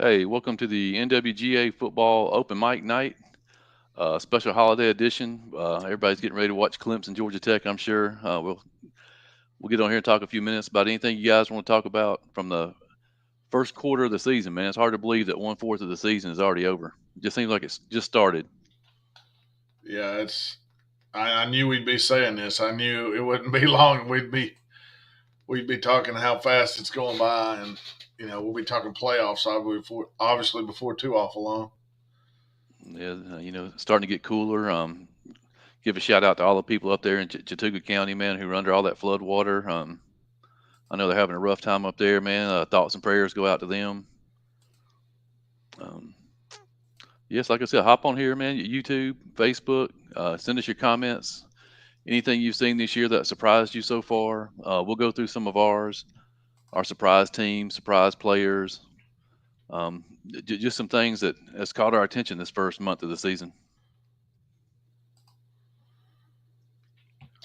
Hey, welcome to the NWGA Football Open Mic Night, special holiday edition. Everybody's getting ready to watch Clemson, Georgia Tech. I'm sure we'll get on here and talk a few minutes about anything you guys want to talk about from the first quarter of the season. Man, it's hard to believe that 1/4 of the season is already over. It just seems like it's just started. Yeah, it's. I knew we'd be saying this. I knew it wouldn't be long. We'd be talking how fast it's going by, and we'll be talking playoffs obviously before too awful long. Yeah, starting to get cooler. Give a shout out to all the people up there in Chattooga County, man, who are under all that flood water. I know they're having a rough time up there, man. Thoughts and prayers go out to them. Um, Yes, like I said, hop on here, man. YouTube, Facebook. Send us your comments. Anything you've seen this year that surprised you so far. We'll go through some of ours, our surprise teams, surprise players. Just some things that has caught our attention this first month of the season.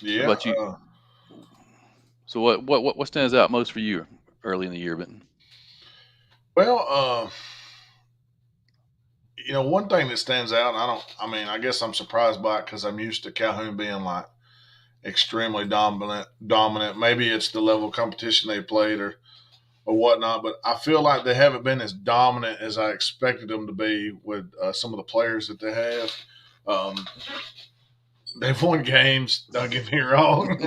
What Yeah. about you? So what stands out most for you early in the year, Benton? Well, one thing that stands out. I guess I'm surprised by it because I'm used to Calhoun being like extremely dominant. Dominant. Maybe it's the level of competition they played or whatnot, but I feel like they haven't been as dominant as I expected them to be with some of the players that they have. Um, they've won games. Don't get me wrong,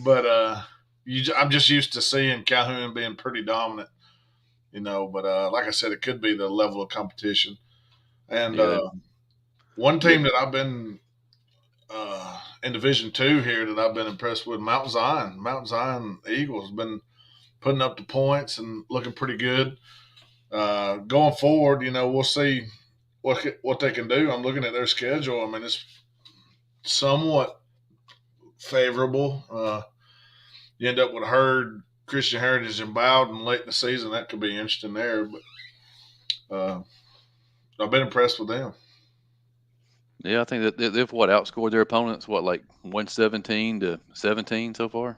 but I'm just used to seeing Calhoun being pretty dominant, But like I said, it could be the level of competition. And Yeah, one yeah, team that I've been in Division Two here that I've been impressed with, Mount Zion. Mount Zion Eagles been putting up the points and looking pretty good. Going forward, we'll see what they can do. I'm looking at their schedule. I mean, it's somewhat favorable. You end up with Herd, Christian Heritage, and Bowden late in the season. That could be interesting there. But uh, I've been impressed with them. yeah. I think that they've what outscored their opponents what like 117-17 so far.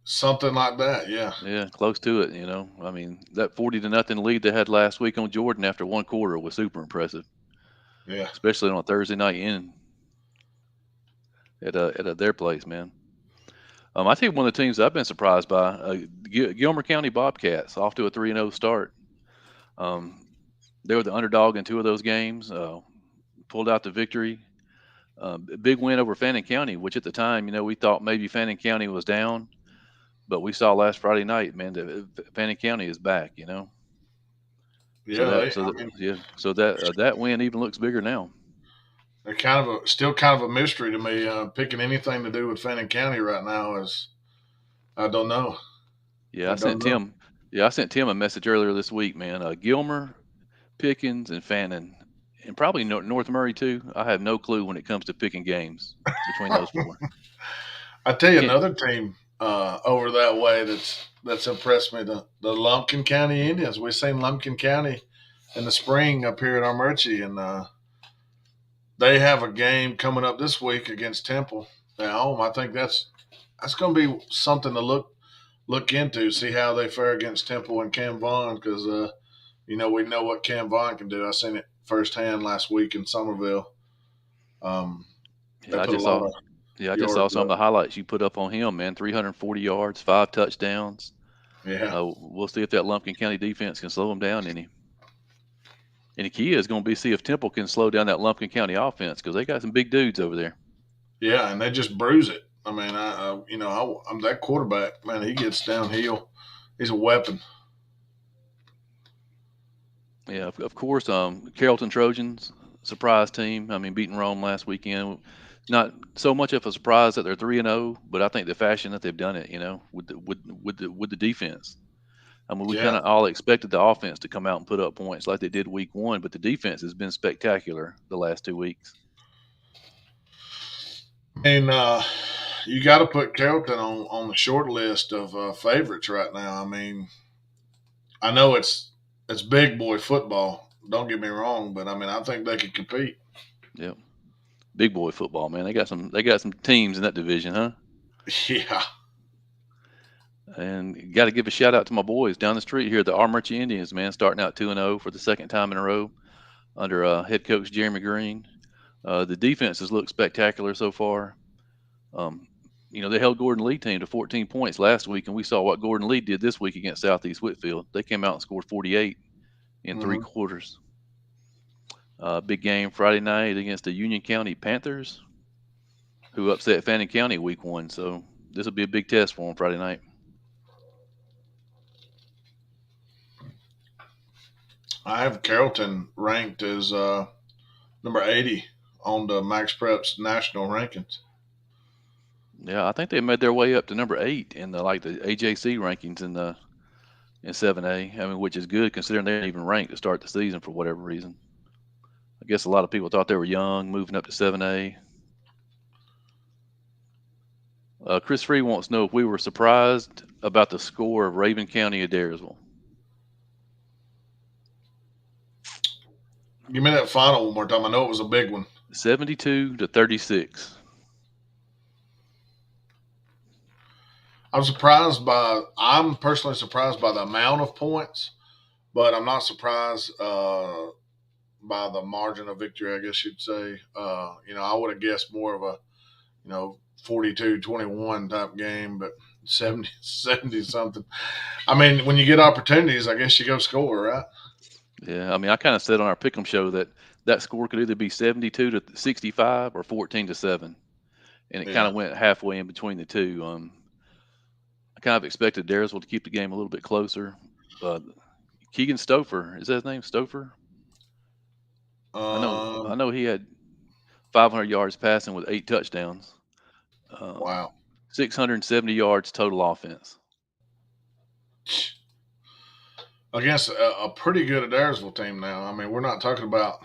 Something like that. Yeah. Yeah, close to it. I mean, that 40-0 lead they had last week on Jordan after one quarter was super impressive, Yeah. especially on a Thursday night in at their place, man. I think one of the teams I've been surprised by, Gilmer County Bobcats, off to a 3-0 start. Um, they were the underdog in two of those games, pulled out the victory. Big win over Fannin County, which at the time, we thought maybe Fannin County was down, but we saw last Friday night, man, that Fannin County is back. So Yeah. that, so that, yeah, so that win even looks bigger now. They're still kind of a mystery to me. Picking anything to do with Fannin County right now is I don't know. Yeah, I don't know. I sent Tim a message earlier this week, man. Gilmer, Pickens, and Fannin, and probably North Murray too. I have no clue when it comes to picking games between those four. I tell You you can't. another team over that way that's impressed me. The Lumpkin County Indians. We've seen Lumpkin County in the spring up here at Armurchie, and they have a game coming up this week against Temple at home. I think that's going to be something to look into. See how they fare against Temple and Cam Vaughn because we know what Cam Vaughn can do. I seen it firsthand last week in Somerville. Um, they Yeah, I put a just lot saw. of Yeah, I just saw yards some of up. the highlights you put up on him, man. 340 yards, 5 touchdowns. Yeah, We'll see if that Lumpkin County defense can slow him down any. And the key is going to be see if Temple can slow down that Lumpkin County offense because they got some big dudes over there. yeah, and they just bruise it. I mean, I'm that quarterback, man. He gets downhill. He's a weapon. Yeah, of course. Carrollton Trojans, surprise team. I mean, beating Rome last weekend. Not so much of a surprise that they're 3-0, but I think the fashion that they've done it, with the defense. I mean, we Yeah, kind of all expected the offense to come out and put up points like they did week one, but the defense has been spectacular the last 2 weeks. and you got to put Carrollton on the short list of favorites right now. I mean, I know it's big boy football. Don't get me wrong, but I mean, I think they could compete. Yep, big boy football, man. They got some teams in that division, huh? Yeah, And got to give a shout out to my boys down the street here, the Armurchie Indians, man, starting out 2-0 for the second time in a row under head coach Jeremy Green. The defenses look spectacular so far. Um, they held Gordon Lee team to 14 points last week, and we saw what Gordon Lee did this week against Southeast Whitfield. They came out and scored 48 in three Hmm. quarters. Big game Friday night against the Union County Panthers, who upset Fannin County week 1. So this will be a big test for them Friday night. I have Carrollton ranked as number 80 on the Max Preps national rankings. Yeah, I think they made their way up to number 8 in the AJC rankings in 7A. I mean, which is good considering they didn't even rank to start the season for whatever reason. I guess a lot of people thought they were young, moving up to 7A. Chris Free wants to know if we were surprised about the score of Raven County at Adairsville. Give me that final one more time. I know it was a big one. 72-36. I'm personally surprised by the amount of points, but I'm not surprised by the margin of victory, I guess you'd say. I would have guessed more of a, 42-21 type game, but 70 something. I mean, when you get opportunities, I guess you go score, right? Yeah, I mean, I kind of said on our Pick'em show that score could either be 72-65 or 14-7, and it kind Yeah. of went halfway in between the two. I kind of expected Daresville to keep the game a little bit closer. Uh, Keegan Stouffer, is that his name? Stouffer? I know, I Um, know he had 500 yards passing with 8 touchdowns, um, wow. 670 yards total offense. Against a pretty good Adairsville team now. I mean, we're not talking about,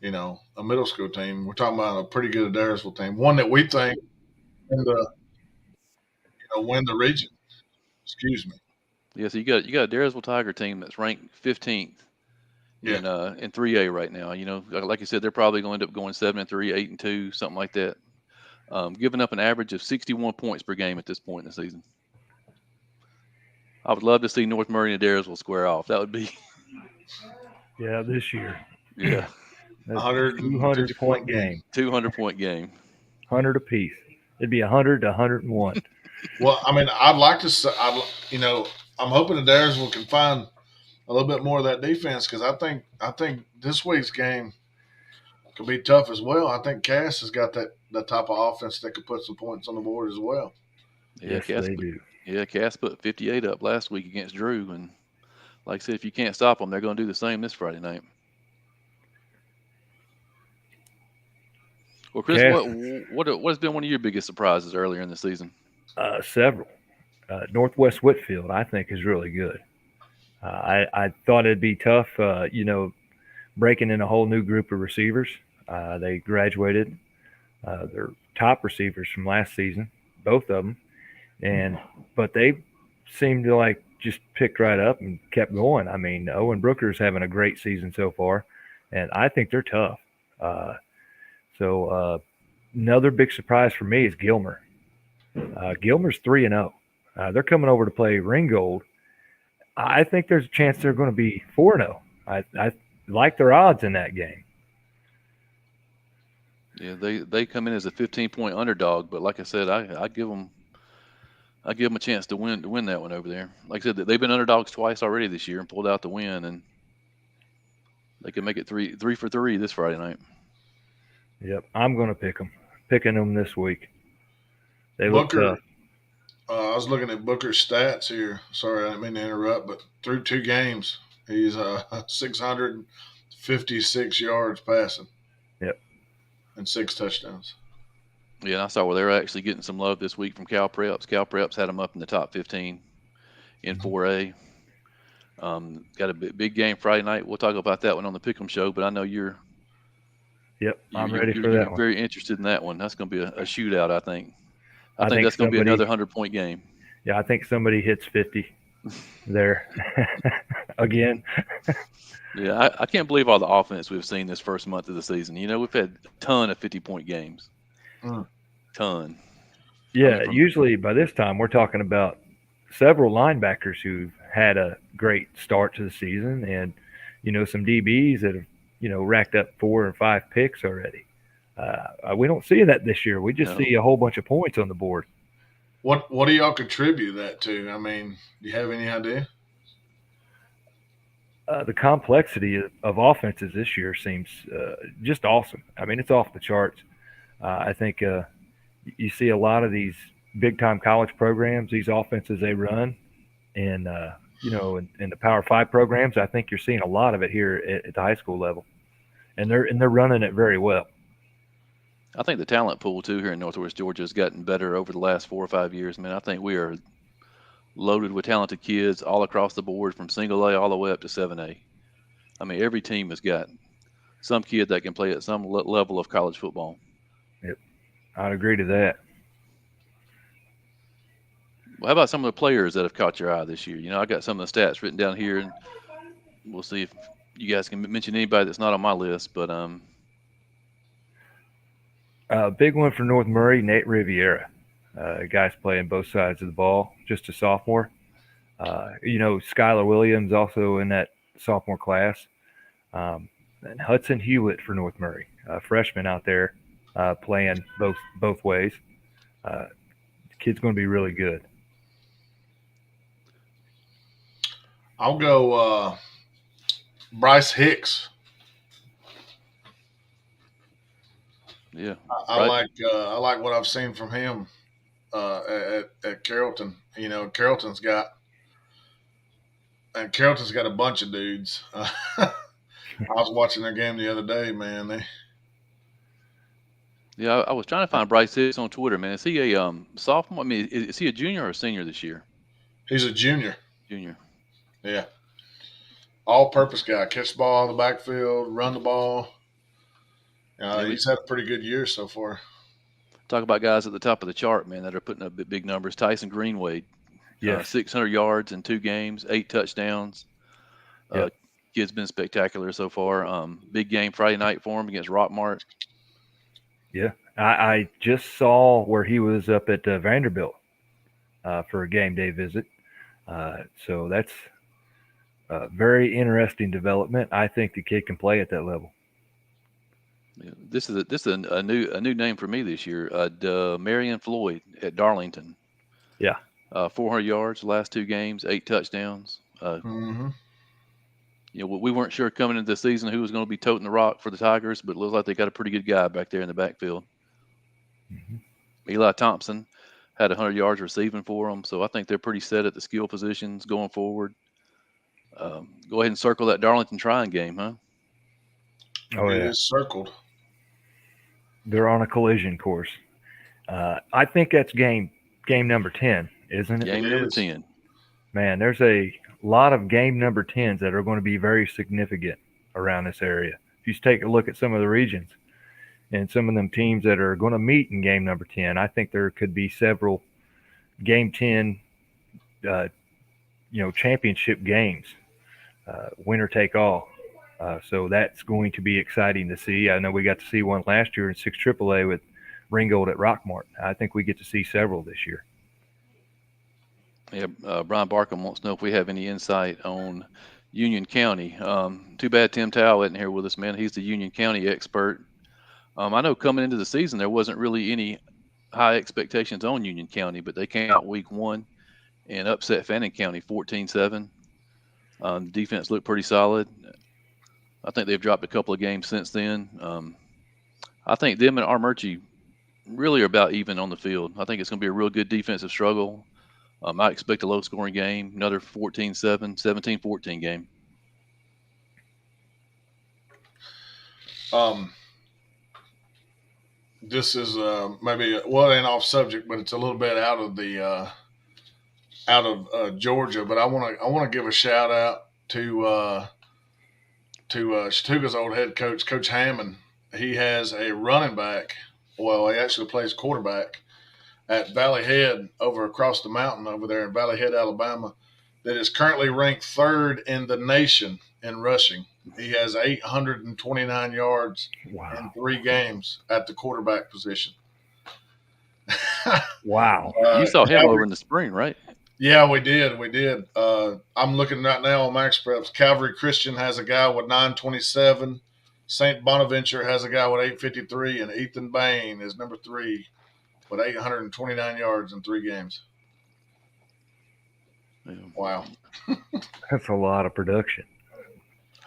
a middle school team. We're talking about a pretty good Adairsville team. One that we think win the region. Excuse me. Yeah, so you got a Daresville Tiger team that's ranked 15th Yeah. in 3A right now. Like you said, they're probably going to end up going 7-3, 8-2, something like that. Giving up an average of 61 points per game at this point in the season. I would love to see North Murray and Daresville square off. That would be Yeah, this year. yeah, That's a 200 150-point point game. game, 200-point game. 100 apiece. It'd be 100 to 101. Well, I mean, I'd like to say, I'm hoping Adairsville can find a little bit more of that defense because I think this week's game could be tough as well. I think Cass has got that type of offense that could put some points on the board as well. Yeah, Yes, Cass they put do. yeah Cass put 58 up last week against Drew, and like I said, if you can't stop them, they're going to do the same this Friday night. Well, Chris, Cass, what has been one of your biggest surprises earlier in the season? several. Northwest Whitfield, I think, is really good. I thought it'd be tough, breaking in a whole new group of receivers. They graduated their top receivers from last season, both of them, and but they seemed to like just picked right up and kept going. I mean, Owen Brooker's having a great season so far, and I think they're tough. Uh, so another big surprise for me is Gilmer. Gilmer's 3-0. They're coming over to play Ringgold. I think there's a chance they're going to be 4-0. I like their odds in that game. Yeah, they come in as a 15-point underdog, but like I said, I give them a chance to win that one over there. Like I said, they've been underdogs twice already this year and pulled out the win, and they can make it three for three this Friday night. Yep, I'm going to pick them. Picking them this week. They look Booker, tough. I was looking at Booker's stats here. Sorry, I didn't mean to interrupt, but through 2 games, he's 656 yards passing Yep. and 6 touchdowns. Yeah, and I saw where they're actually getting some love this week from Cal Preps. Cal Preps had them up in the top 15 in 4A. Got a big game Friday night. We'll talk about that one on the Pick'em show, but I know you're Yep, you're I'm you're, ready you're, for you're that one. very interested in that one. That's going to be a shootout, I think. I I think think that's going to be another somebody, 100-point game. yeah, I think somebody hits 50 there again. Yeah, I can't believe all the offense we've seen this first month of the season. We've had a ton of 50-point games. Mm. Ton. I mean, Yeah, from usually by this time we're talking about several linebackers who've had a great start to the season, and some DBs that have racked up 4 or 5 picks already. We don't see that this year. We just No, see a whole bunch of points on the board. What do y'all contribute that to? I mean, do you have any idea? The complexity of offenses this year seems just awesome. I mean, it's off the charts. I think you see a lot of these big time college programs, these offenses they run, and in the Power Five programs. I think you're seeing a lot of it here at the high school level, and they're running it very well. I think the talent pool too here in Northwest Georgia has gotten better over the last 4 or 5 years. Man, I think we are loaded with talented kids all across the board from single A all the way up to 7A. I mean, every team has got some kid that can play at some level of college football. Yep, I'd agree to that. Well, how about some of the players that have caught your eye this year? I got some of the stats written down here, and we'll see if you guys can mention anybody that's not on my list. But Big one for North Murray, Nate Riviera. Guy's playing both sides of the ball, just a sophomore. Skylar Williams also in that sophomore class. And Hudson Hewitt for North Murray, freshman out there playing both ways. The kid's going to be really good. I'll go Bryce Hicks. yeah, I right. like what I've seen from him at Carrollton. Carrollton's got a bunch of dudes. I was watching their game the other day, man. Yeah, I was trying to find Bryce Hicks on Twitter, man. Is he a sophomore? I mean, is he a junior or a senior this year? He's a junior. Junior. Yeah, all-purpose guy. Catch the ball in the backfield, run the ball. Yeah, He's had a pretty good year so far. talk about guys at the top of the chart, man, that are putting up big numbers. Tyson Greenway, Yes. 600 yards in 2 games, 8 touchdowns. Yep. Kid's been spectacular so far. Big game Friday night for him against Rockmart. Yeah. I just saw where he was up at Vanderbilt for a game day visit. So that's a very interesting development. I think the kid can play at that level. Yeah, this is a new name for me this year. Marion Floyd at Darlington. Yeah. 400 yards the last 2 games, 8 touchdowns. Mm-hmm. We weren't sure coming into the season who was going to be toting the rock for the Tigers, but it looks like they got a pretty good guy back there in the backfield. Mm-hmm. Eli Thompson had 100 yards receiving for them, so I think they're pretty set at the skill positions going forward. Go ahead and circle that Darlington trying game, huh? Oh, It yeah. is circled. They're on a collision course. I think that's game number 10, isn't it? Game It number is. 10. Man, there's a lot of game number 10s that are going to be very significant around this area. If you take a look at some of the regions and some of them teams that are going to meet in game number 10, I think there could be several game 10 championship games, winner take all. So that's going to be exciting to see. I know we got to see one last year in 6 AAA with Ringgold at Rockmart. I think we get to see several this year. Yeah, Brian Barkham wants to know if we have any insight on Union County. Too bad Tim Towle isn't here with us, man. He's the Union County expert. I know coming into the season there wasn't really any high expectations on Union County, but they came out week 1 and upset Fannin County 14-7. The defense looked pretty solid. I think they've dropped a couple of games since then. I think them and Armurchie really are about even on the field. I think it's going to be a real good defensive struggle. I expect a low-scoring game, another 14-7, 17-14 game. This is maybe it ain't off subject, but it's a little bit out of Georgia. But I want to give a shout out to Chattooga's old head coach, Coach Hammond. He has a running back. Well, he actually plays quarterback at Valley Head over across the mountain over there in Valley Head, Alabama, that is currently ranked 3rd in the nation in rushing. He has 829 yards Wow. in 3 games at the quarterback position. Wow. You saw him Calvary, over in the spring, right? Yeah, we did. We did. I'm looking right now on Max Preps. Calvary Christian has a guy with 927. St. Bonaventure has a guy with 853, and Ethan Bain is number 3 with 829 yards in 3 games. Yeah. Wow. That's a lot of production.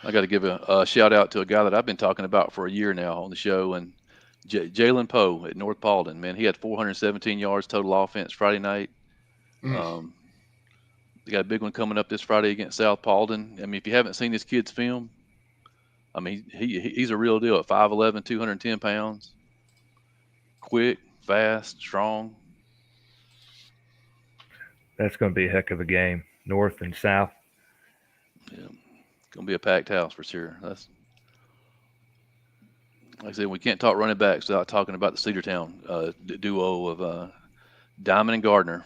I got to give a shout out to a guy that I've been talking about for a year now on the show, and Jalen Poe at North Paulding. Man, he had 417 yards total offense Friday night. Mm. Um, they got a big one coming up this Friday against South Paulding. I mean, if you haven't seen this kid's film, I mean, he's a real deal at 5'11", 210 pounds, quick, fast, strong. That's going to be a heck of a game, north and south. Yeah, gonna be a packed house for sure. That's like I said, we can't talk running backs without talking about the Cedartown duo of Diamond and Gardner.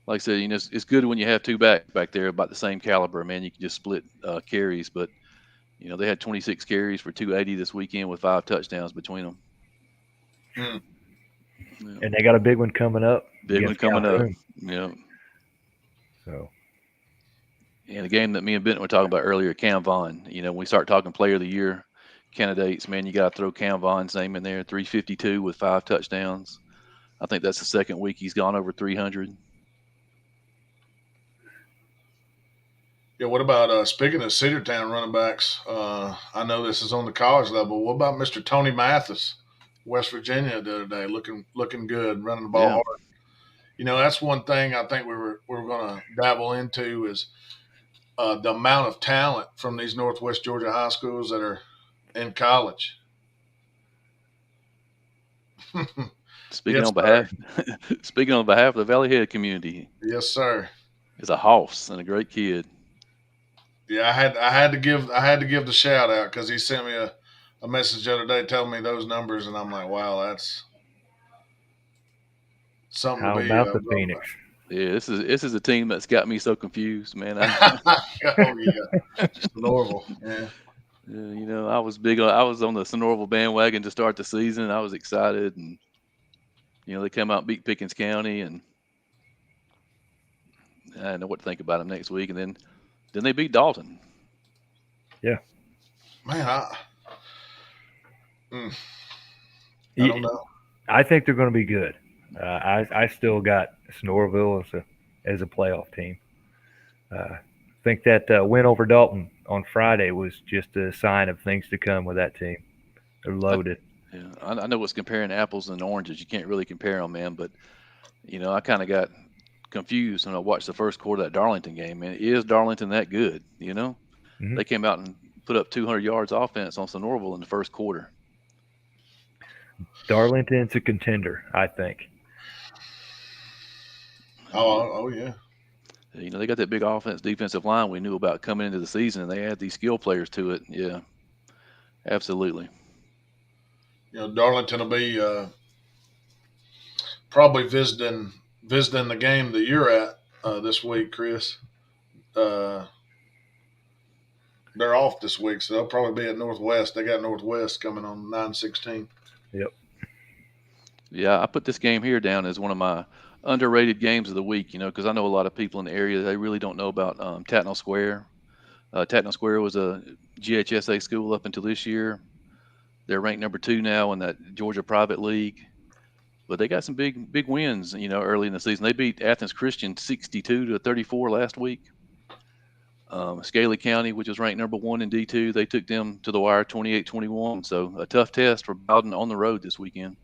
Like I said, it's good when you have two backs back there about the same caliber. Man, you can just split carries, but they had 26 carries for 280 this weekend with 5 touchdowns between them. Mm. Yeah. And they got a big one coming up. Big one coming Calhoun. up. Yeah. So. And the game that me and Benton were talking about earlier, Cam Vaughn. When we start talking Player of the Year candidates, man, you got to throw Cam Vaughn's name in there. 352 with 5 touchdowns. I think that's the second week he's gone over 300. Yeah, what about speaking of Cedartown running backs? I know this is on the college level. What about Mr. Tony Mathis, West Virginia, the other day, looking good, running the ball Yeah. hard. That's one thing I think we were going to dabble into is the amount of talent from these Northwest Georgia high schools that are in college. Speaking Yes, on behalf of the Valley Head community, Yes, sir. is a hoss and a great kid. Yeah, I had to give the shout out because he sent me a message the other day telling me those numbers, and I'm like, wow, that's something How to be. about the Phoenix? Yeah, this is a team that's got me so confused, man. Oh yeah, Norval. Yeah. I was I was on the Sonoraville bandwagon to start the season. I was excited, and they come out and beat Pickens County, and I didn't know what to think about them next week, and then they beat Dalton. Yeah, man, I don't know. I think they're going to be good. I still got Sonoraville as a playoff team. I think that win over Dalton on Friday was just a sign of things to come with that team. They're loaded. Yeah, I know it's comparing apples and oranges. You can't really compare them, man. But I kind of got confused when I watched the first quarter of that Darlington game. Man, is Darlington that good? Mm-hmm. They came out and put up 200 yards offense on Sonoraville in the first quarter. Darlington's a contender, I think. Oh yeah. They got that big defensive line we knew about coming into the season, and they add these skill players to it. Yeah, absolutely. Darlington will be probably visiting the game that you're at this week, Chris. They're off this week, so they'll probably be at Northwest. They got Northwest coming on 9/16. Yep. Yeah, I put this game here down as one of my underrated games of the week, because I know a lot of people in the area, they really don't know about Tatnall Square. Tatnall Square was a GHSA school up until this year. They're ranked number 2 now in that Georgia Private League. But they got some big wins, early in the season. They beat Athens Christian 62-34 last week. Scaly County, which was ranked number 1 in D2, they took them to the wire 28-21. So a tough test for Bowden on the road this weekend.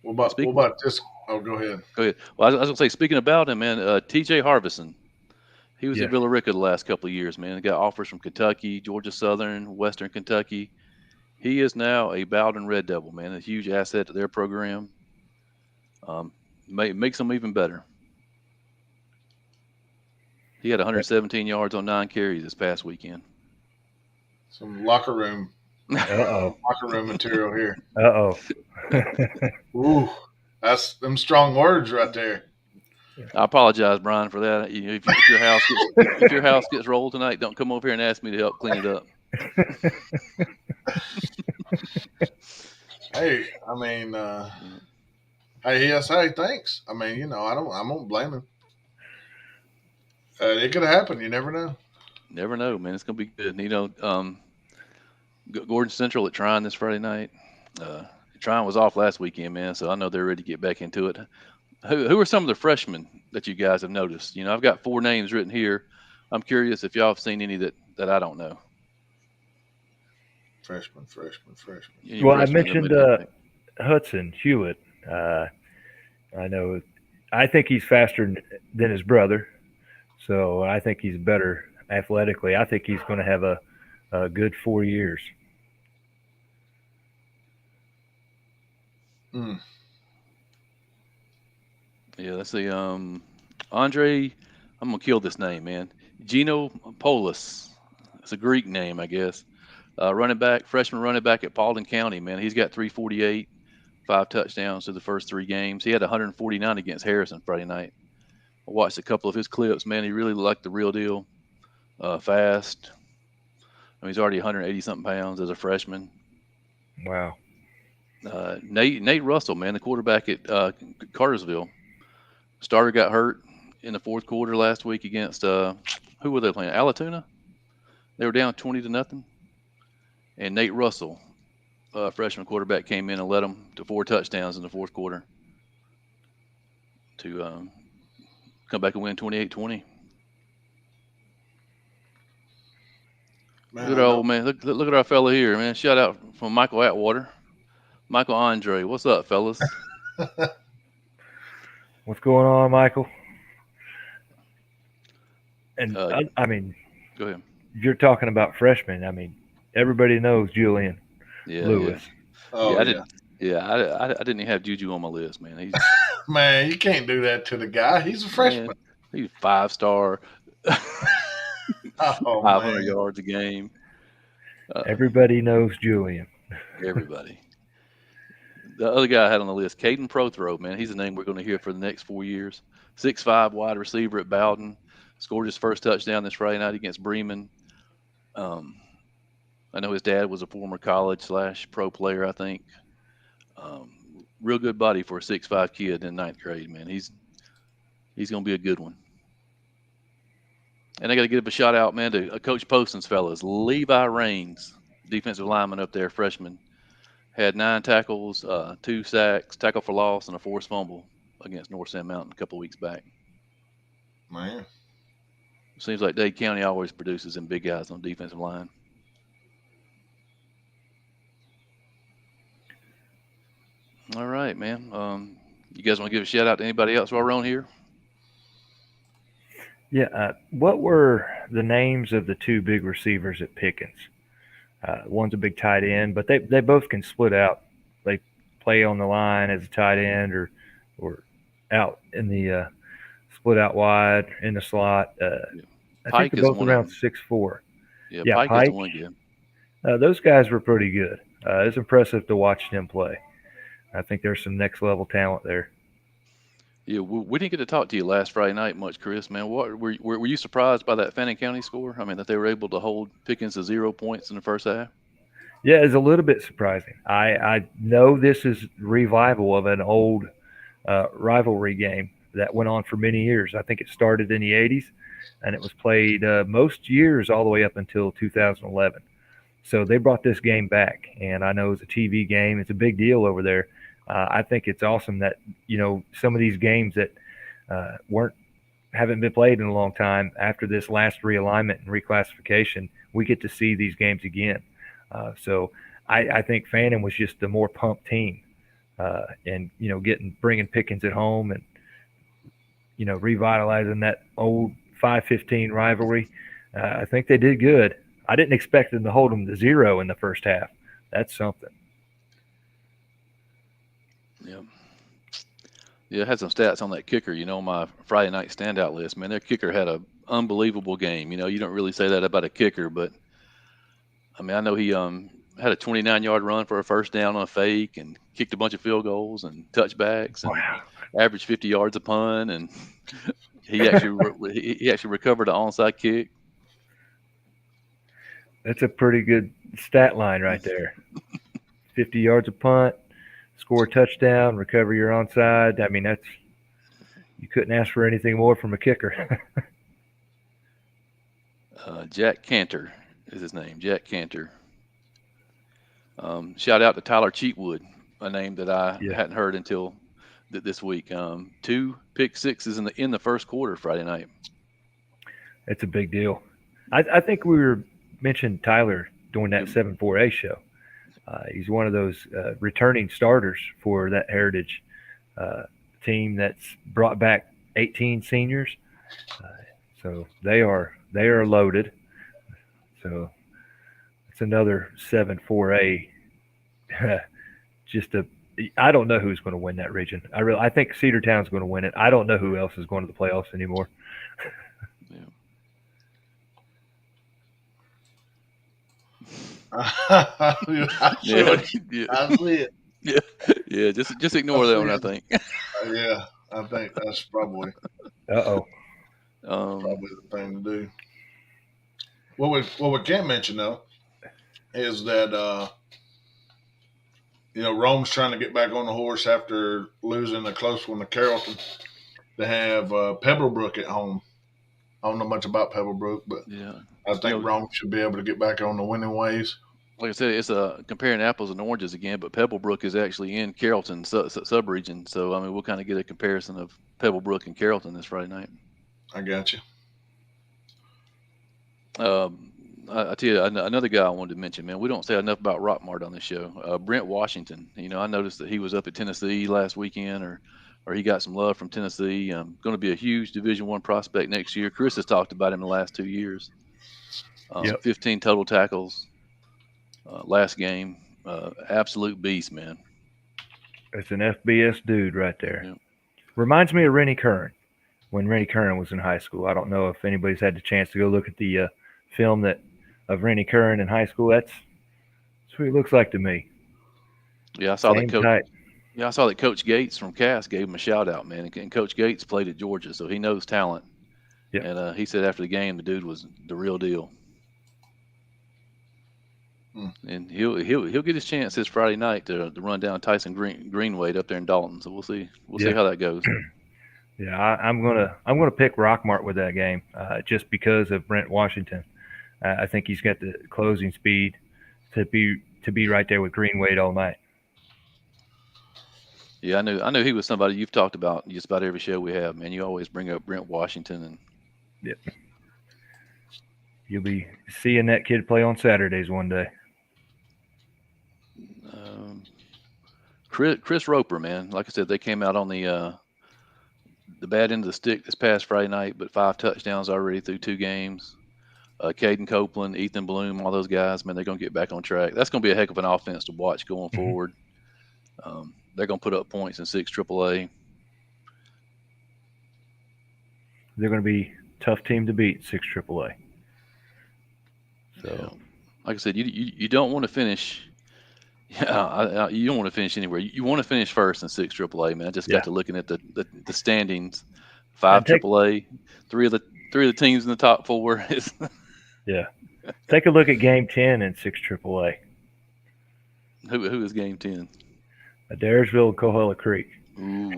What about this? Oh, go ahead. Go ahead. Well, I was going to say, speaking about him, man, TJ Harvison, he was at Villarica the last couple of years, man. He got offers from Kentucky, Georgia Southern, Western Kentucky. He is now a Bowden Red Devil, man, a huge asset to their program. Makes them even better. He had 117 yards on 9 carries this past weekend. Some locker room material here. Ooh, that's them strong words right there. I apologize, Brian, for that. If your house gets rolled tonight, don't come over here and ask me to help clean it up. Hey, I mean, Hey, yes, hey, thanks. I mean, I won't blame him. It could happen. You never know. Never know, man. It's gonna be good. Gordon Central at Trine this Friday night. Uh, Trine was off last weekend, man, so I know they're ready to get back into it. Who are some of the freshmen that you guys have noticed? I've got 4 names written here. I'm curious if y'all have seen any that I don't know. Freshman, freshman, freshman. Any Well, I freshmen that mentioned made an impact? Hudson Hewitt. I know. I think he's faster than his brother, so I think he's better athletically. I think he's going to have a good 4 years. Mm. Yeah, let's see. Andre, I'm gonna kill this name, man. Gino Polis. It's a Greek name, I guess. Running back, freshman running back at Paulding County, man. He's got 348, 5 touchdowns to the first 3 games. He had 149 against Harrison Friday night. I watched a couple of his clips, man. He really looked like the real deal. Fast. I mean, he's already 180 something pounds as a freshman. Wow. Nate Russell, man, the quarterback at Cartersville. Starter got hurt in the fourth quarter last week against who were they playing? Alatoona. They were down 20-0, and Nate Russell, freshman quarterback, came in and led them to 4 touchdowns in the fourth quarter to come back and win 28-20. Man, Look at our old man. Look at our fella here, man. Shout out from Michael Atwater, Michael Andre. What's up, fellas? What's going on, Michael? And Uh, I mean, Go ahead. you're talking about freshmen. I mean, everybody knows Julian Yeah, Lewis. Oh, yeah. I yeah. didn't. Yeah, I didn't even have Juju on my list, man. He's Man, you can't do that to the guy. He's a freshman. man, he's 5-star, Oh, 500 man. yards a game. Everybody knows Julian. Everybody. The other guy I had on the list, Caden Prothrow, man. He's a name we're going to hear for the next 4 years. 6'5" wide receiver at Bowden. Scored his first touchdown this Friday night against Bremen. I know his dad was a former college/pro player, I think. Real good body for a 6'5" kid in ninth grade, man. He's going to be a good one. And I got to give a shout out, man, to Coach Poston's fellas. Levi Rains, defensive lineman up there, freshman, had 9 tackles, 2 sacks, tackle for loss, and a forced fumble against North Sand Mountain a couple of weeks back. Man. Seems like Dade County always produces them big guys on defensive line. All right, man. You guys want to give a shout out to anybody else while we're on here? Yeah. What were the names of the 2 big receivers at Pickens? One's a big tight end, but they both can split out. They play on the line as a tight end or out in the split out wide in the slot. I Pike think they're is both one around of them. 6'4". Yeah, Yeah, Pike is Pike. the one good. Those guys were pretty good. It's impressive to watch them play. I think there's some next level talent there. Yeah, we didn't get to talk to you last Friday night much, Chris. Man, what were you surprised by that Fannin County score? I mean, that they were able to hold Pickens to 0 points in the first half. Yeah, it's a little bit surprising. I know this is revival of an old rivalry game that went on for many years. I think it started in the 80s, and it was played most years all the way up until 2011. So they brought this game back, and I know it's a TV game. It's a big deal over there. I think it's awesome that some of these games that haven't been played in a long time after this last realignment and reclassification, we get to see these games again. So I think Fannin was just the more pumped team, and bringing Pickens at home and revitalizing that old 5-15 rivalry. I think they did good. I didn't expect them to hold them to 0 in the first half. That's something. Yeah. Yeah, I had some stats on that kicker, my Friday night standout list. Man, their kicker had an unbelievable game. You don't really say that about a kicker, but I mean, I know he had a 29-yard run for a first down on a fake and kicked a bunch of field goals and touchbacks and averaged 50 yards a punt, and he actually recovered an onside kick. That's a pretty good stat line right there. 50 yards a punt, score a touchdown, recover your onside. I mean, that's you couldn't ask for anything more from a kicker. Jack Cantor is his name. Jack Cantor. Shout out to Tyler Cheatwood, a name that I Yeah, hadn't heard until this week. Two pick sixes in the first quarter Friday night. it's a big deal. I think we were mentioned Tyler during that Yep. 7-4A show. He's one of those returning starters for that Heritage uh, team that's brought back 18 seniors. Uh, so they are loaded. So it's another 7-4A. Just a I don't know who's going to win that region. I think Cedartown's going to win it. I don't know who else is going to the playoffs anymore. Yeah. I see Yeah. it. Yeah. I see it. Yeah. Yeah. Just I ignore that one, see I it. think. Yeah, I think that's Uh-oh. Um, probably the thing to do. What we can't mention though is that Rome's trying to get back on the horse after losing a close one to Carrollton. They have Pebblebrook at home. I don't know much about Pebblebrook, but yeah. I You think know, Rome should be able to get back on the winning ways. like I said, it's comparing apples and oranges again, but Pebblebrook is actually in Carrollton sub-region. So, I mean, we'll kind of get a comparison of Pebblebrook and Carrollton this Friday night. I got you. I tell you, another guy I wanted to mention, man, we don't say enough about Rockmart on this show. Brent Washington, I noticed that he was up at Tennessee last weekend, or he got some love from Tennessee. Going to be a huge Division One prospect next year. Chris has talked about him the last 2 years. Yep. 15 total tackles last game. Absolute beast, man. It's an FBS dude right there. Yep. Reminds me of Rennie Curran when Rennie Curran was in high school. I don't know if anybody's had the chance to go look at the film that of Rennie Curran in high school. That's what he looks like to me. Yeah, I saw that Same coach. type. Yeah, I saw that Coach Gates from Cass gave him a shout out, man. And Coach Gates played at Georgia, so he knows talent. Yep. And he said after the game, the dude was the real deal. Hmm. And he'll get his chance this Friday night to run down Tyson Greenwade up there in Dalton. So we'll see Yeah. how that goes. Yeah, I'm gonna pick Rockmart with that game just because of Brent Washington. I think he's got the closing speed to be right there with Greenwade all night. Yeah, I knew he was somebody you've talked about just about every show we have, man. You always bring up Brent Washington, and Yep. You'll be seeing that kid play on Saturdays one day. Chris Roper, man. Like I said, they came out on the bad end of the stick this past Friday night, but 5 touchdowns already through 2 games. Caden Copeland, Ethan Bloom, all those guys, man, they're going to get back on track. That's going to be a heck of an offense to watch going Mhm. forward. They're going to put up points in 6 AAA. They're going to be a tough team to beat, 6 AAA. So, Yeah. Like I said, you don't want to finish. Yeah, you don't want to finish anywhere. You want to finish first in 6 AAA, man. I just Yeah. got to looking at the standings. 5 And take- AAA, three of the teams in the top 4 is yeah. Take a look at Game 10 in 6 AAA. who is game 10? Adairsville and Coahulla Creek. Ooh.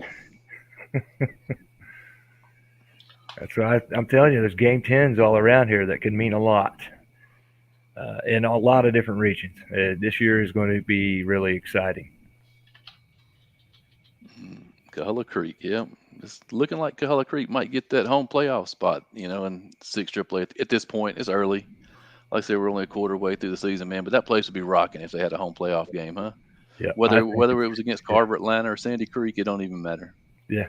That's right. I'm telling you, there's Game 10s all around here that can mean a lot in a lot of different regions. This year is going to be really exciting. Coahulla Creek, yeah. It's looking like Coahulla Creek might get that home playoff spot, in 6 AAA. At this point, it's early. Like I said, we're only a quarter way through the season, man. But that place would be rocking if they had a home playoff game, huh? Yeah. Whether it was against Carver, Atlanta, or Sandy Creek, it don't even matter. Yeah,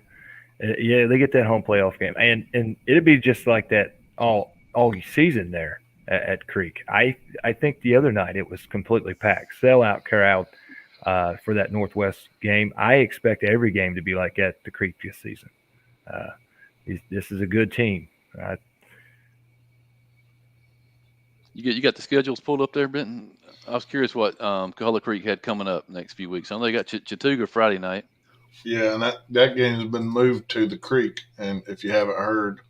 they get that home playoff game, and it'd be just like that all season there at Creek. I think the other night it was completely packed, sellout crowd for that Northwest game. I expect every game to be like that at the Creek this season. This is a good team. You got the schedules pulled up there, Benton? I was curious what Coahulla Creek had coming up next few weeks. I know they got Chattooga Friday night. Yeah, and that game has been moved to the Creek. And if you haven't heard,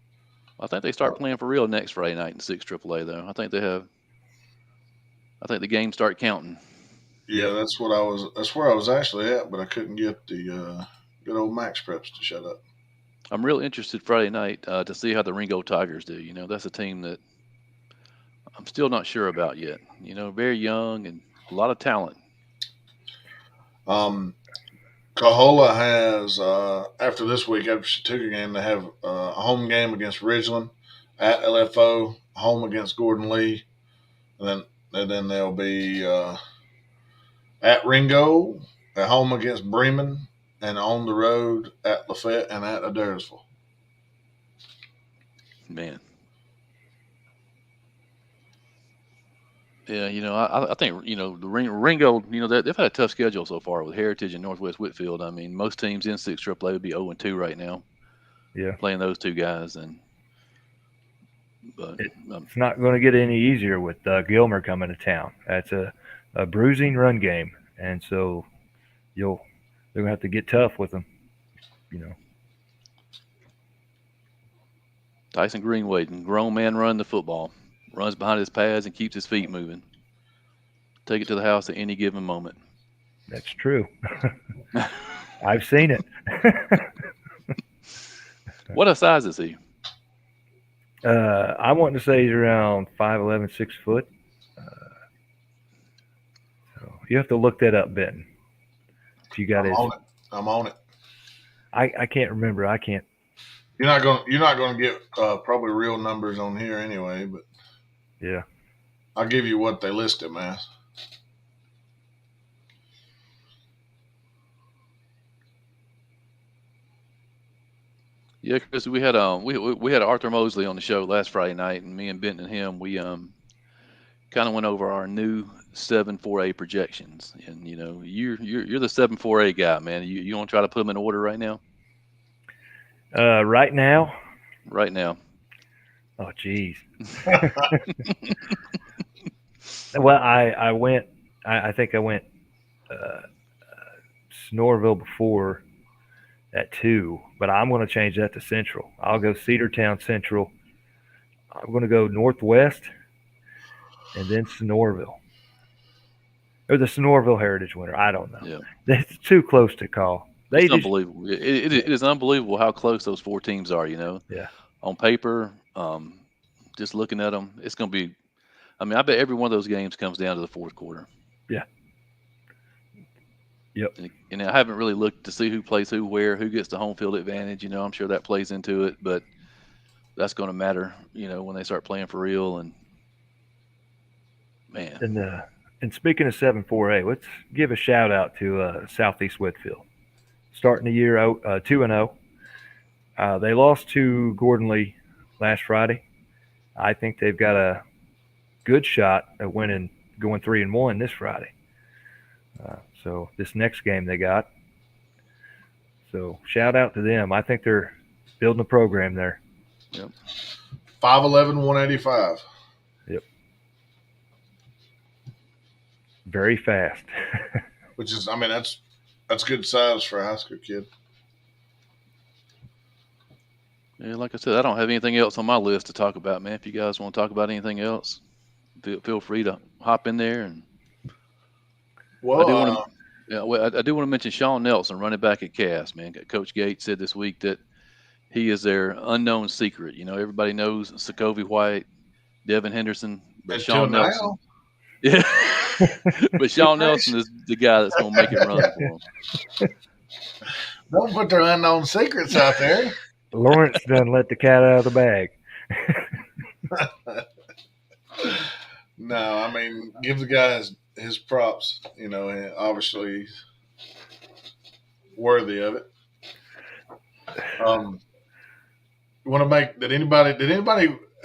I think they start playing for real next Friday night in 6 AAA, though. I think the games start counting. Yeah, Yep. that's what I was. That's where I was actually at, but I couldn't get the good old Max Preps to shut up. I'm real interested Friday night to see how the Ringo Tigers do. That's a team that I'm still not sure about yet. Very young and a lot of talent. Um, Cahola has after this week, after Chattooga game, they have a home game against Ridgeland, at LFO, home against Gordon Lee, and then they'll be at Ringo, at home against Bremen, and on the road at Lafayette and at Adairsville. Man. Yeah, I think the Ringo. They've had a tough schedule so far with Heritage and Northwest Whitfield. I mean, most teams in six AAA would be 0-2 right now Yeah. playing those two guys, but It's not going to get any easier with Gilmer coming to town. That's a bruising run game, and so they're going to have to get tough with them. You know. Tyson Greenway, grown man, run the football, runs behind his pads and keeps his feet moving. Take it to the house at any given moment. That's true. I've seen it. What a size is he? I want to say he's around 5'11", 6 foot. So you have to look that up, Benton. If you got I'm his, on it. I'm on it. I can't remember. I can't. You're not gonna get probably real numbers on here anyway, but Yeah. I'll give you what they list him as. Yeah, Chris, we had Arthur Mosley on the show last Friday night, and me and Benton and him kind of went over our new 7-4A projections. And you're the 7-4A guy, man. You want to try to put them in order right now? Right now. Right now. Oh, geez. Well, I went. I think I went Snorville before at 2, but I'm going to change that to Central. I'll go Cedartown Central. I'm going to go Northwest, and then Snorville. Or the Snorville Heritage winner. I don't know. Yeah. That's too close to call. It's unbelievable. It is unbelievable how close those four teams are. Yeah. On paper, just looking at them, it's going to be. I mean, I bet every one of those games comes down to the fourth quarter. Yeah. Yep. And I haven't really looked to see who plays who, where, who gets the home field advantage. I'm sure that plays into it, but that's going to matter. When they start playing for real. And man. And speaking of 7-4A, let's give a shout out to Southeast Whitfield. Starting the year 2-0. They lost to Gordon Lee last Friday. I think they've got a good shot at winning, going 3-1 this Friday. So this next game they got. So shout out to them. I think they're building a program there. Yep. 5'11", 185. Yep. Very fast. Which is, I mean, that's good size for a high school kid. Yeah, like I said, I don't have anything else on my list to talk about, man. If you guys want to talk about anything else, feel free to hop in there. And well, I do want to mention Sean Nelson, running back at Cass, man. Coach Gates said this week that he is their unknown secret. Everybody knows Sokovie White, Devin Henderson, but Sean Nelson. Yeah. But Sean Nelson is the guy that's going to make it run for him. Don't put their unknown secrets out there. Lawrence done let the cat out of the bag. No, I mean, give the guy his props. Obviously he's worthy of it. Want to make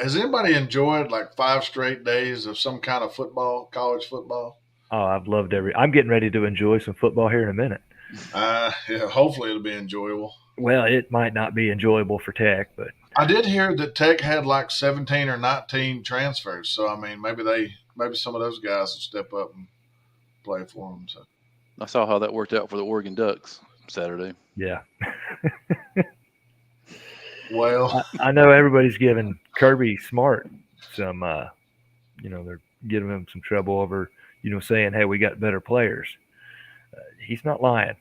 has anybody enjoyed like 5 straight days of some kind of football, college football? Oh, I've loved I'm getting ready to enjoy some football here in a minute. Yeah, hopefully it'll be enjoyable. Well, it might not be enjoyable for Tech, but I did hear that Tech had like 17 or 19 transfers. So I mean, maybe some of those guys will step up and play for them. So I saw how that worked out for the Oregon Ducks Saturday. Yeah. Well, I know everybody's giving Kirby Smart some, they're giving him some trouble over saying, "Hey, we got better players." He's not lying.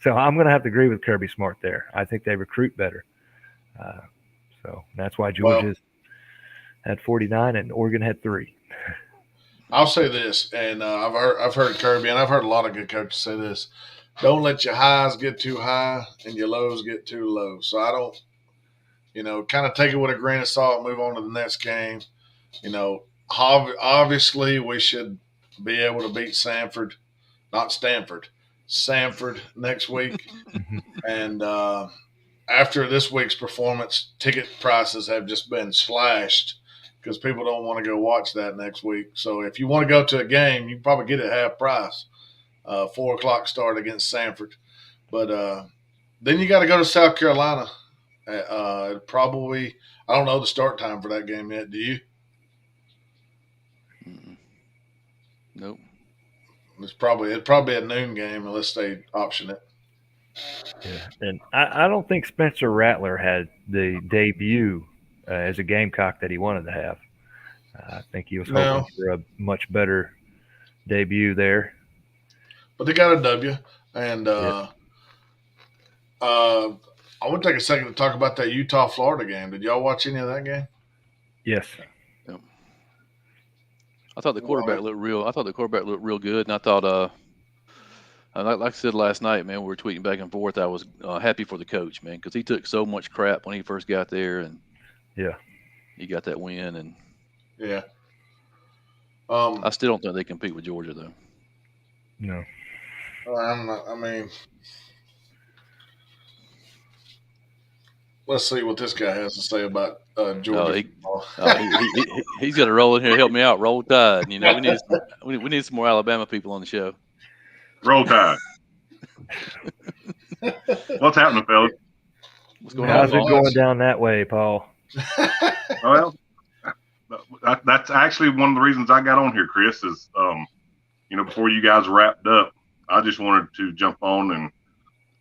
So I'm going to have to agree with Kirby Smart there. I think they recruit better. Uh, so that's why Well, Georgia's had 49 and Oregon had 3. I'll say this, and I've heard Kirby, and I've heard a lot of good coaches say this: don't let your highs get too high and your lows get too low. So I don't, kind of take it with a grain of salt, move on to the next game. Obviously we should be able to beat Sanford, not Stanford, Sanford next week, and after this week's performance, ticket prices have just been slashed because people don't want to go watch that next week. So if you want to go to a game, you can probably get it half price. 4 o'clock start against Sanford, but then you got to go to South Carolina. Probably, I don't know the start time for that game yet. Do you? Nope. It's probably a noon game unless they option it. Yeah, and I don't think Spencer Rattler had the debut as a Gamecock that he wanted to have. I think he was hoping No, for a much better debut there. but they got a W, and Yeah. I want to take a second to talk about that Utah Florida game. Did y'all watch any of that game? Yes. Yep. I thought the Well, quarterback looked real. I thought the quarterback looked real good, and I thought, like I said last night, man, we were tweeting back and forth. I was happy for the coach, man, because he took so much crap when he first got there, and Yeah. he got that win. And yeah. I still don't think they compete with Georgia, though. No. I mean, let's see what this guy has to say about Georgia football. He's got to roll in here, help me out, roll tide. We need some more Alabama people on the show. Roll Tide. What's happening, fellas? What's going How's on, it Paul? going down that way, Paul? Well, that's actually one of the reasons I got on here, Chris, is, before you guys wrapped up, I just wanted to jump on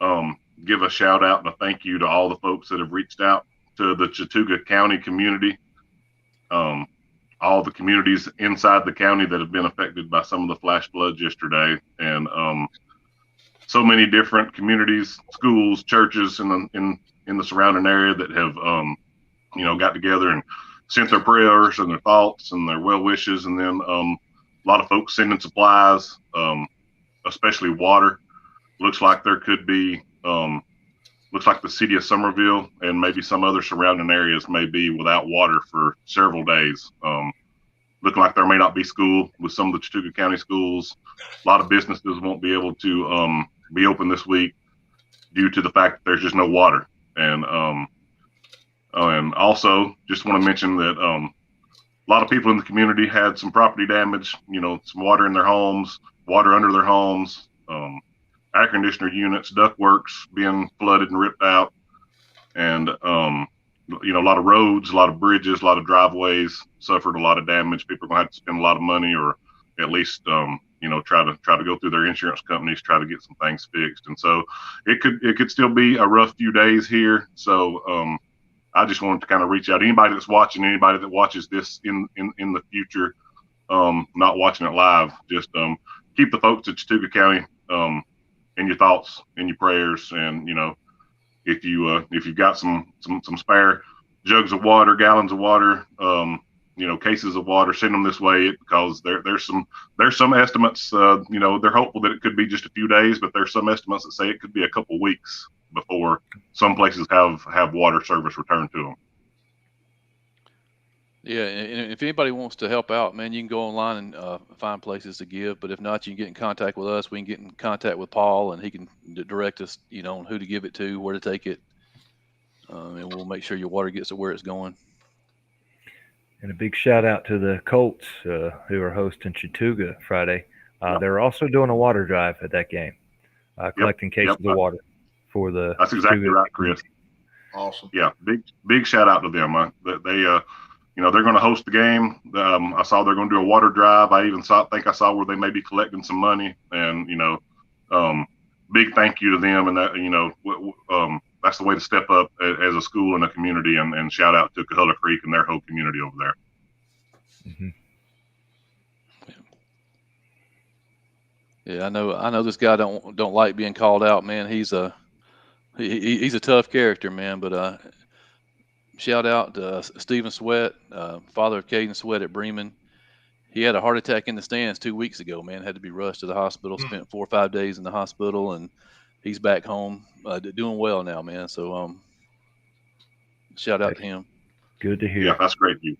and give a shout out and a thank you to all the folks that have reached out to the Chattooga County community, all the communities inside the county that have been affected by some of the flash floods yesterday, and so many different communities, schools, churches in the surrounding area that have got together and sent their prayers and their thoughts and their well wishes, and then a lot of folks sending supplies, especially water. Looks like there could be looks like the city of Summerville and maybe some other surrounding areas may be without water for several days. Looking like there may not be school with some of the Chattooga County schools. A lot of businesses won't be able to be open this week due to the fact that there's just no water. And also just want to mention that a lot of people in the community had some property damage, some water in their homes, water under their homes, air conditioner units, ductworks being flooded and ripped out, and a lot of roads, a lot of bridges, a lot of driveways suffered a lot of damage. People are going to have to spend a lot of money, or at least try to go through their insurance companies, try to get some things fixed. And so it could still be a rough few days here. So I just wanted to kind of reach out. Anybody that's watching, anybody that watches this in the future, not watching it live, just keep the folks at Chattooga County in your thoughts, in your prayers, and if you've got some spare jugs of water, gallons of water, cases of water, send them this way, because there's some estimates. They're hopeful that it could be just a few days, but there's some estimates that say it could be a couple weeks before some places have water service returned to them. Yeah, and if anybody wants to help out, man, you can go online and find places to give. But if not, you can get in contact with us. We can get in contact with Paul, and he can direct us, on who to give it to, where to take it, and we'll make sure your water gets to where it's going. And a big shout out to the Colts who are hosting Chattooga Friday. They're also doing a water drive at that game, collecting cases of water for the. That's exactly Chattooga right, Chris. Awesome. Yeah, big shout out to them. They're going to host the game. I saw they're going to do a water drive. I even think I saw where they may be collecting some money, and big thank you to them. And that that's the way to step up as a school and a community, and shout out to Cahulla Creek and their whole community over there. Mm-hmm. Yeah, I know this guy don't like being called out, man. He's a tough character, man. But shout out to Stephen Sweat, father of Caden Sweat at Bremen. He had a heart attack in the stands 2 weeks ago, man. Had to be rushed to the hospital, Hmm. spent 4 or 5 days in the hospital, and he's back home, doing well now, man. So shout out to him. Good to hear. Yeah, that's great news.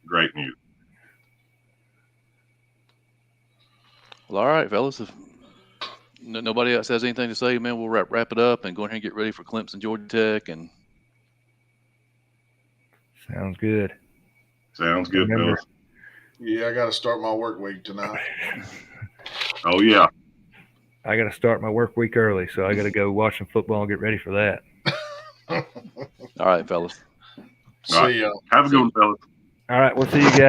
Great news. Well, all right, fellas. If nobody else has anything to say, man, we'll wrap it up and go ahead and get ready for Clemson, Georgia Tech. And Sounds good. Sounds good, Remember- fellas. Yeah, I got to start my work week tonight. Oh yeah. I got to start my work week early, so I got to go watch some football and get ready for that. all right, fellas. See ya. Have a good one, fellas. All right, we'll see you guys.